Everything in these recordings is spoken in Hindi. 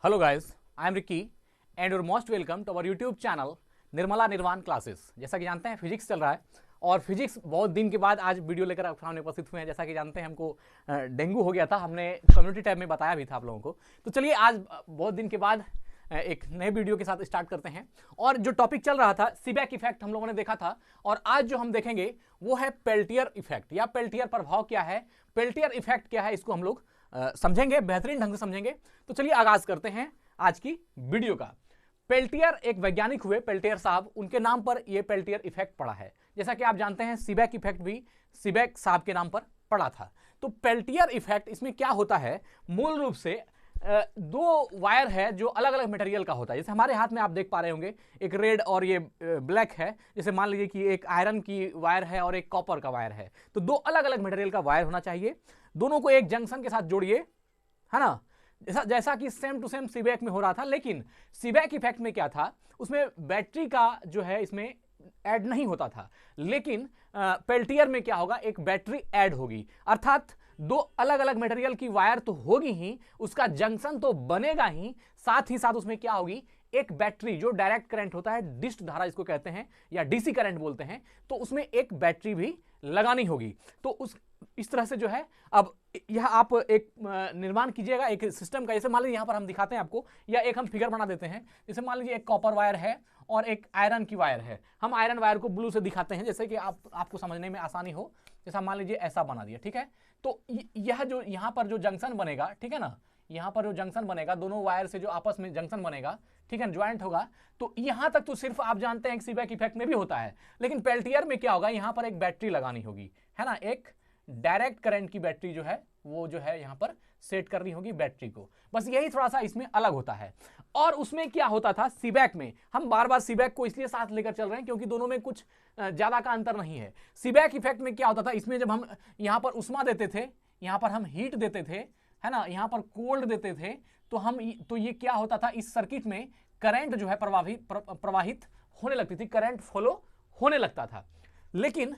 Hello guys, I am Ricky and you're most welcome to our YouTube channel Nirmala निर्वाण क्लासेस। जैसा कि जानते हैं फिजिक्स चल रहा है और फिजिक्स बहुत दिन के बाद आज वीडियो लेकर आप सामने उपस्थित हुए हैं। जैसा कि जानते हैं हमको डेंगू हो गया था, हमने कम्युनिटी टैब में बताया भी था आप लोगों को। तो चलिए आज बहुत दिन के बाद एक नए वीडियो के साथ स्टार्ट करते हैं। और जो टॉपिक चल रहा था सीबेक इफेक्ट हम लोगों ने देखा था और आज जो हम देखेंगे वो है पेल्टियर इफेक्ट या पेल्टियर प्रभाव क्या है, पेल्टियर इफेक्ट क्या है, इसको हम लोग समझेंगे, बेहतरीन ढंग से समझेंगे। तो चलिए आगाज करते हैं आज की वीडियो का। पेल्टियर एक वैज्ञानिक हुए, पेल्टियर साहब, उनके नाम पर यह पेल्टियर इफेक्ट पड़ा है। जैसा कि आप जानते हैं सीबेक इफेक्ट भी सीबेक साहब के नाम पर पड़ा था। तो पेल्टियर इफेक्ट इसमें क्या होता है, मूल रूप से दो वायर है जो अलग अलग मटेरियल का होता है। जैसे हमारे हाथ में आप देख पा रहे होंगे एक रेड और ये ब्लैक है। जैसे मान लीजिए कि एक आयरन की वायर है और एक कॉपर का वायर है, तो दो अलग अलग मटेरियल का वायर होना चाहिए। दोनों को एक जंक्शन के साथ जोड़िए, है ना, जैसा कि सेम टू सेम सीबेक में हो रहा था। लेकिन सीबेक इफेक्ट में क्या था, उसमें बैटरी का जो है इसमें ऐड नहीं होता था। लेकिन पेल्टियर में क्या होगा, एक बैटरी ऐड होगी, अर्थात दो अलग अलग मटेरियल की वायर तो होगी ही, उसका जंक्शन तो बनेगा ही, साथ ही साथ उसमें क्या होगी, एक बैटरी, जो डायरेक्ट करंट होता है, डिस्ट धारा इसको कहते हैं या डीसी करंट बोलते हैं, तो उसमें एक बैटरी भी लगानी होगी। तो इस तरह से जो है, अब यह आप एक निर्माण कीजिएगा एक सिस्टम का। जैसे मान लीजिए यहां पर हम दिखाते हैं आपको, या एक हम फिगर बना देते हैं। जैसे मान लीजिए एक कॉपर वायर है और एक आयरन की वायर है। हम आयरन वायर को ब्लू से दिखाते हैं जैसे कि आपको समझने में आसानी हो। जैसा मान लीजिए ऐसा बना दिया, ठीक है। तो यह जो यहां पर जो जंक्शन बनेगा, ठीक है ना, यहां पर जो जंक्शन बनेगा, दोनों वायर से जो आपस में जंक्शन बनेगा, ठीक है, ज्वाइंट होगा। तो यहां तक तो सिर्फ आप जानते हैं कि सीबेक इफेक्ट में भी होता है। लेकिन पेल्टियर में क्या होगा, यहां पर एक बैटरी लगानी होगी, है ना, एक डायरेक्ट करंट की बैटरी जो है वो जो है यहां पर सेट करनी होगी बैटरी को। बस यही थोड़ा सा इसमें अलग होता है। और उसमें क्या होता था सीबेक में, हम बार बार सीबेक को इसलिए साथ लेकर चल रहे हैं क्योंकि दोनों में कुछ ज्यादा का अंतर नहीं है। सीबेक इफेक्ट में क्या होता था, इसमें जब हम यहां पर उष्मा देते थे, यहां पर हम हीट देते थे, है ना, यहां पर कोल्ड देते थे, तो ये क्या होता था, इस सर्किट में करंट जो है प्रवाहित होने लगती थी, करंट फ्लो होने लगता था। लेकिन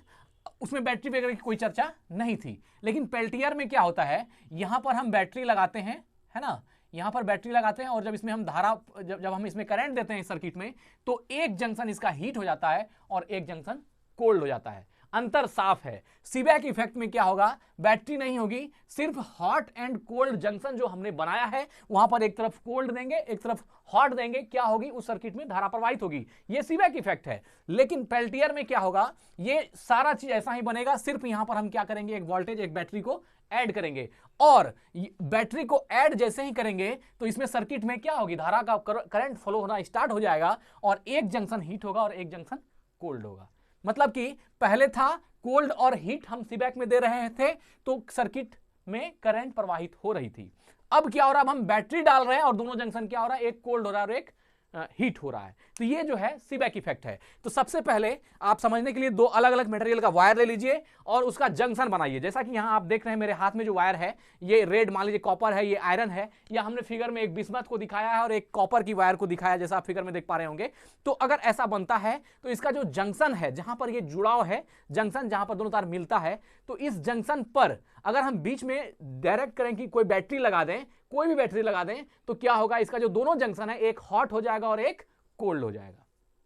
उसमें बैटरी वगैरह की कोई चर्चा नहीं थी। लेकिन पेल्टियर में क्या होता है, यहां पर हम बैटरी लगाते हैं, है ना, यहां पर बैटरी लगाते हैं और जब इसमें हम धारा, जब हम इसमें करंट देते हैं सर्किट में, तो एक जंक्शन इसका हीट हो जाता है और एक जंक्शन कोल्ड हो जाता है। अंतर साफ है। सीबेक इफेक्ट में क्या होगा, बैटरी नहीं होगी, सिर्फ हॉट एंड कोल्ड जंक्शन जो हमने बनाया है, वहां पर एक तरफ कोल्ड देंगे एक तरफ हॉट देंगे, क्या होगी, उस सर्किट में धारा प्रवाहित होगी। ये सीबेक इफेक्ट है। लेकिन पेल्टियर में क्या होगा, ये सारा चीज ऐसा ही बनेगा, सिर्फ यहां पर हम क्या करेंगे, एक वोल्टेज, एक बैटरी को ऐड करेंगे। और बैटरी को ऐड जैसे ही करेंगे तो इसमें सर्किट में क्या होगी, धारा का करंट फ्लो होना स्टार्ट हो जाएगा और एक जंक्शन हीट होगा और एक जंक्शन कोल्ड होगा। मतलब कि पहले था कोल्ड और हीट हम सीबेक में दे रहे थे तो सर्किट में करंट प्रवाहित हो रही थी। अब क्या हो रहा है, अब हम बैटरी डाल रहे हैं और दोनों जंक्शन क्या हो रहा है, एक कोल्ड हो रहा है और एक हीट हो रहा है। तो ये जो है सीबेक इफेक्ट है। तो सबसे पहले आप समझने के लिए दो अलग अलग मटेरियल का वायर ले लीजिए और उसका जंक्शन बनाइए। जैसा कि यहां आप देख रहे हैं मेरे हाथ में जो वायर है, ये रेड मान लीजिए कॉपर है, ये आयरन है, या हमने फिगर में एक बिस्मथ को दिखाया है और एक कॉपर की वायर को दिखाया, जैसा आप फिगर में देख पा रहे होंगे। तो अगर ऐसा बनता है तो इसका जो जंक्शन है, जहां पर ये जुड़ाव है, जंक्शन जहां पर दोनों तार मिलता है, तो इस जंक्शन पर अगर हम बीच में डायरेक्ट करेंट की कोई बैटरी लगा दें, कोई भी बैटरी लगा दें, तो क्या होगा, इसका जो दोनों जंक्शन है, एक हॉट हो जाएगा और एक कोल्ड हो जाएगा,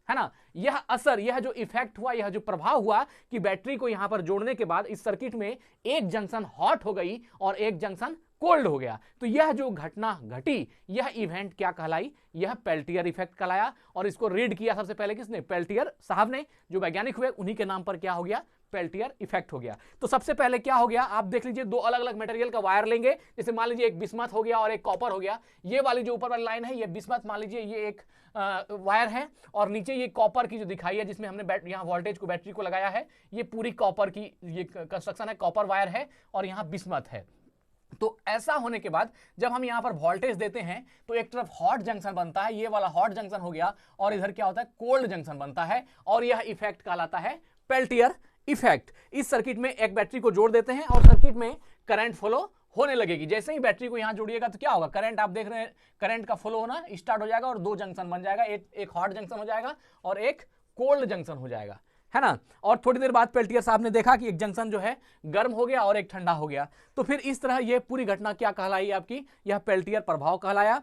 है ना। यह असर, यह जो इफेक्ट हुआ, यह जो प्रभाव हुआ कि बैटरी को यहां पर जोड़ने के बाद इस सर्किट में एक जंक्शन हॉट हो गई और एक जंक्शन कोल्ड हो गया। तो यह जो घटना घटी, यह इवेंट क्या कहलाई, यह पेल्टियर इफेक्ट कहलाया। और इसको रीड किया सबसे पहले किसने, पेल्टियर साहब ने, जो वैज्ञानिक हुए, उन्हीं के नाम पर क्या हो गया, पेल्टियर इफेक्ट हो गया। तो सबसे पहले क्या हो गया, आप देख लीजिए, दो अलग अलग मटेरियल का वायर लेंगे। जैसे मान लीजिए एक बिस्मथ हो गया और एक कॉपर हो गया। ये वाली जो ऊपर वाली लाइन है, ये बिस्मथ मान लीजिए ये एक वायर है, और नीचे ये कॉपर की जो दिखाई है, जिसमें हमने यहाँ वोल्टेज को, बैटरी को लगाया है, ये पूरी कॉपर की ये कंस्ट्रक्शन है, कॉपर वायर है और यहाँ बिस्मथ है। तो ऐसा होने के बाद जब हम यहां पर वोल्टेज देते हैं तो एक तरफ हॉट जंक्शन बनता है, ये वाला हॉट जंक्शन हो गया, और इधर क्या होता है, कोल्ड जंक्शन बनता है, और यह इफेक्ट कहलाता है पेल्टियर इफेक्ट। इस सर्किट में एक बैटरी को जोड़ देते हैं और सर्किट में करंट फ्लो होने लगेगी। जैसे ही बैटरी को यहां जोड़िएगा तो क्या होगा, करंट, आप देख रहे हैं करंट का फ्लो होना स्टार्ट हो जाएगा और दो जंक्शन बन जाएगा, एक हॉट जंक्शन हो जाएगा और एक कोल्ड जंक्शन हो जाएगा, है ना। और थोड़ी देर बाद पेल्टियर साहब ने देखा कि एक जंक्शन जो है गर्म हो गया और एक ठंडा हो गया। तो फिर इस तरह यह पूरी घटना क्या कहलाई आपकी, यह पेल्टियर प्रभाव कहलाया।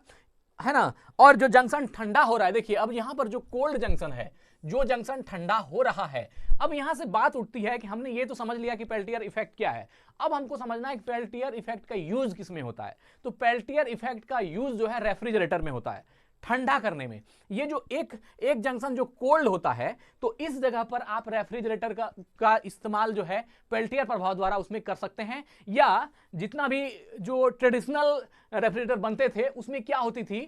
है ना। और जो जंक्शन ठंडा हो रहा है, देखिए अब यहां पर जो कोल्ड जंक्शन है, जो जंक्शन ठंडा हो रहा है, अब यहां से बात उठती है कि हमने ये तो समझ लिया कि पेल्टियर इफेक्ट क्या है, अब हमको समझना है कि पेल्टियर इफेक्ट का यूज किस में होता है। तो पेल्टियर इफेक्ट का यूज जो है रेफ्रिजरेटर में होता है, ठंडा करने में। ये जो एक जंक्शन जो कोल्ड होता है, तो इस जगह पर आप रेफ्रिजरेटर का इस्तेमाल जो है पेल्टियर प्रभाव द्वारा उसमें कर सकते हैं। या जितना भी जो ट्रेडिशनल रेफ्रिजरेटर बनते थे उसमें क्या होती थी,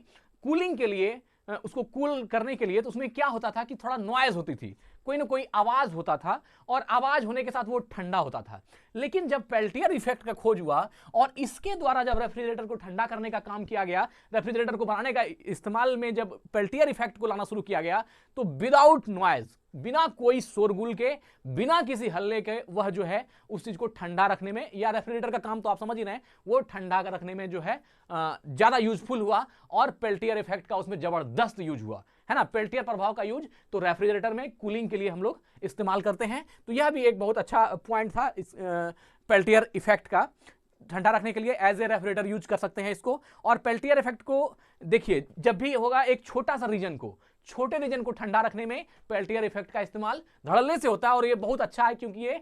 कूलिंग के लिए, उसको कूल करने के लिए, तो उसमें क्या होता था कि थोड़ा नॉइज होती थी, कोई ना कोई आवाज होता था, और आवाज होने के साथ वो ठंडा होता था। लेकिन जब पेल्टियर इफेक्ट का खोज हुआ और इसके द्वारा जब रेफ्रिजरेटर को ठंडा करने का काम किया गया, रेफ्रिजरेटर को बनाने का इस्तेमाल में जब पेल्टियर इफेक्ट को लाना शुरू किया गया, तो विदाउट नॉइज, बिना कोई शोरगुल के, बिना किसी हल्ले के, वह जो है उस चीज को ठंडा रखने में, या रेफ्रिजरेटर का काम तो आप समझ ही रहे हैं, वो ठंडा रखने में जो है ज्यादा यूजफुल हुआ, और पेल्टियर इफेक्ट का उसमें जबरदस्त यूज हुआ, है ना। पेल्टियर प्रभाव का यूज तो रेफ्रिजरेटर में कूलिंग के लिए हम लोग इस्तेमाल करते हैं। तो यह भी एक बहुत अच्छा पॉइंट था इस पेल्टियर इफेक्ट का, ठंडा रखने के लिए एज ए रेफ्रिजरेटर यूज कर सकते हैं इसको। और पेल्टियर इफेक्ट को देखिए, जब भी होगा एक छोटा सा रीजन को, छोटे रीजन को ठंडा रखने में पेल्टियर इफेक्ट का इस्तेमाल धड़ल्ले से होता है, और ये बहुत अच्छा है क्योंकि ये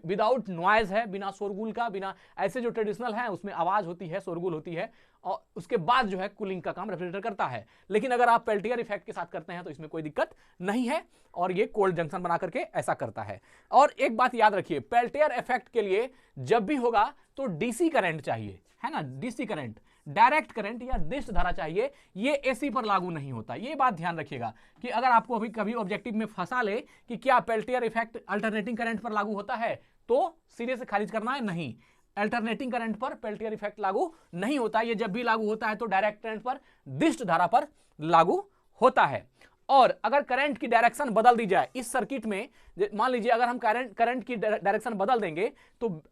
विदाउट नॉइज है, बिना शोरगुल का, बिना ऐसे जो ट्रेडिशनल है उसमें आवाज होती है, शोरगुल होती है, और उसके बाद जो है कूलिंग का काम रेफ्रिजरेटर करता है। लेकिन अगर आप पेल्टियर इफेक्ट के साथ करते हैं तो इसमें कोई दिक्कत नहीं है, और ये कोल्ड जंक्शन बना करके ऐसा करता है। और एक बात याद रखिए, पेल्टियर इफेक्ट के लिए जब भी होगा तो डीसी करंट चाहिए, है ना, डीसी करंट, डायरेक्ट करंट या दिष्ट धारा चाहिए, ये एसी पर लागू नहीं होता। ये बात ध्यान रखिएगा कि अगर आपको अभी कभी ऑब्जेक्टिव में फंसा ले कि क्या पेल्टियर इफेक्ट अल्टरनेटिंग करंट पर लागू होता है, तो सिरे से खारिज करना है, नहीं, अल्टरनेटिंग करंट पर पेल्टियर इफेक्ट लागू नहीं होता। ये जब भी लागू होता है तो डायरेक्ट करंट पर, दिष्ट धारा पर लागू होता है। और अगर करंट की डायरेक्शन बदल दी जाए इस सर्किट में, मान लीजिए अगर हम करंट की डायरेक्शन बदल देंगे, तो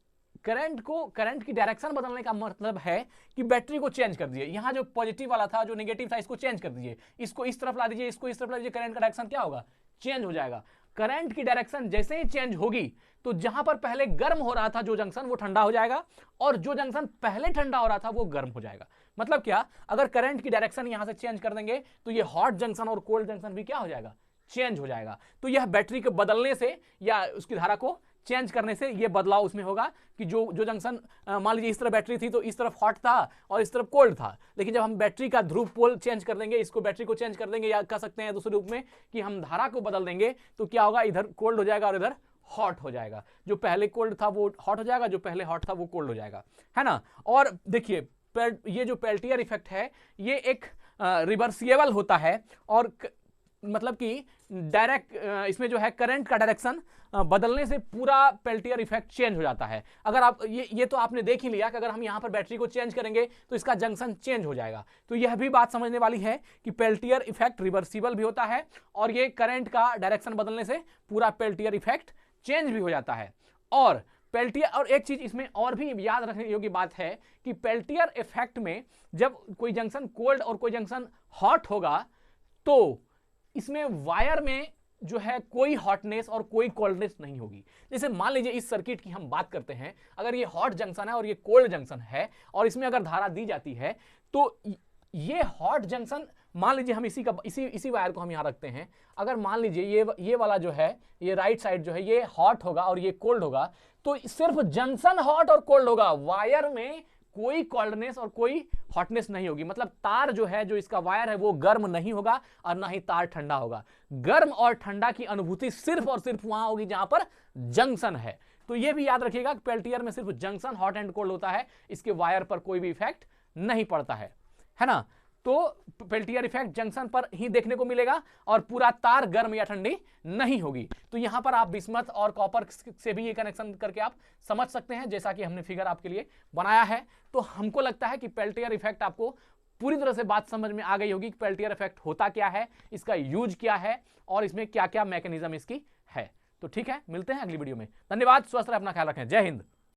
करंट की डायरेक्शन बदलने का मतलब है कि बैटरी को चेंज कर दीजिए, यहां जो पॉजिटिव वाला था, जो नेगेटिव था, इसको चेंज कर दीजिए, इसको इस तरफ ला दीजिए, इसको इस तरफ ला दीजिए, करंट का डायरेक्शन क्या होगा, चेंज हो जाएगा। करंट की डायरेक्शन जैसे ही चेंज होगी तो जहां पर पहले गर्म हो रहा था जो जंक्शन, वो ठंडा हो जाएगा, और जो जंक्शन पहले ठंडा हो रहा था वो गर्म हो जाएगा। मतलब क्या, अगर करंट की डायरेक्शन यहां से चेंज कर देंगे तो ये हॉट जंक्शन और कोल्ड जंक्शन भी क्या हो जाएगा, चेंज हो जाएगा। तो यह बैटरी के बदलने से या उसकी धारा को चेंज करने से ये बदलाव उसमें होगा कि जो जंक्शन मान लीजिए इस तरफ बैटरी थी तो इस तरफ हॉट था और इस तरफ कोल्ड था, लेकिन जब हम बैटरी का ध्रुव पोल चेंज कर देंगे, इसको बैटरी को चेंज कर देंगे, या कह सकते हैं दूसरे रूप में कि हम धारा को बदल देंगे, तो क्या होगा, इधर कोल्ड हो जाएगा और इधर हॉट हो जाएगा। जो पहले कोल्ड था वो हॉट हो जाएगा, जो पहले हॉट था वो कोल्ड हो जाएगा, है ना। और देखिए ये जो पेल्टियर इफेक्ट है ये एक रिवर्सिबल होता है, और मतलब कि डायरेक्ट इसमें जो है करंट का डायरेक्शन बदलने से पूरा पेल्टियर इफेक्ट चेंज हो जाता है। अगर आप ये तो आपने देख ही लिया कि अगर हम यहां पर बैटरी को चेंज करेंगे तो इसका जंक्शन चेंज हो जाएगा। तो यह भी बात समझने वाली है कि पेल्टियर इफेक्ट रिवर्सिबल भी होता है, और ये करंट का डायरेक्शन बदलने से पूरा पेल्टियर इफेक्ट चेंज भी हो जाता है। और पेल्टियर, और एक चीज इसमें और भी याद रखने योग्य बात है कि पेल्टियर इफेक्ट में जब कोई जंक्शन कोल्ड और कोई जंक्शन हॉट होगा तो इसमें वायर में जो है कोई हॉटनेस और कोई कोल्डनेस नहीं होगी। जैसे मान लीजिए इस सर्किट की हम बात करते हैं, अगर ये हॉट जंक्शन है और ये कोल्ड जंक्शन है और इसमें अगर धारा दी जाती है, तो ये हॉट जंक्शन, मान लीजिए हम इसी वायर को हम यहां रखते हैं, अगर मान लीजिए ये वाला जो है, ये राइट साइड जो है ये हॉट होगा और ये कोल्ड होगा, तो सिर्फ जंक्शन हॉट और कोल्ड होगा, वायर में कोई कोल्डनेस और कोई हॉटनेस नहीं होगी। मतलब तार जो है, जो इसका वायर है, वो गर्म नहीं होगा और ना ही तार ठंडा होगा। गर्म और ठंडा की अनुभूति सिर्फ और सिर्फ वहां होगी जहां पर जंक्शन है। तो यह भी याद रखिएगा कि पेल्टियर में सिर्फ जंक्शन हॉट एंड कोल्ड होता है, इसके वायर पर कोई भी इफेक्ट नहीं पड़ता है ना। तो पेल्टियर इफेक्ट जंक्शन पर ही देखने को मिलेगा और पूरा तार गर्म या ठंडी नहीं होगी। तो यहां पर आप बिस्मथ और कॉपर से भी ये कनेक्शन करके आप समझ सकते हैं, जैसा कि हमने फिगर आपके लिए बनाया है। तो हमको लगता है कि पेल्टियर इफेक्ट आपको पूरी तरह से बात समझ में आ गई होगी कि पेल्टियर इफेक्ट होता क्या है, इसका यूज क्या है और इसमें क्या क्या मैकेनिज्म इसकी है। तो ठीक है, मिलते हैं अगली वीडियो में। धन्यवाद, स्वस्थ रहे, अपना ख्याल रखें। जय हिंद।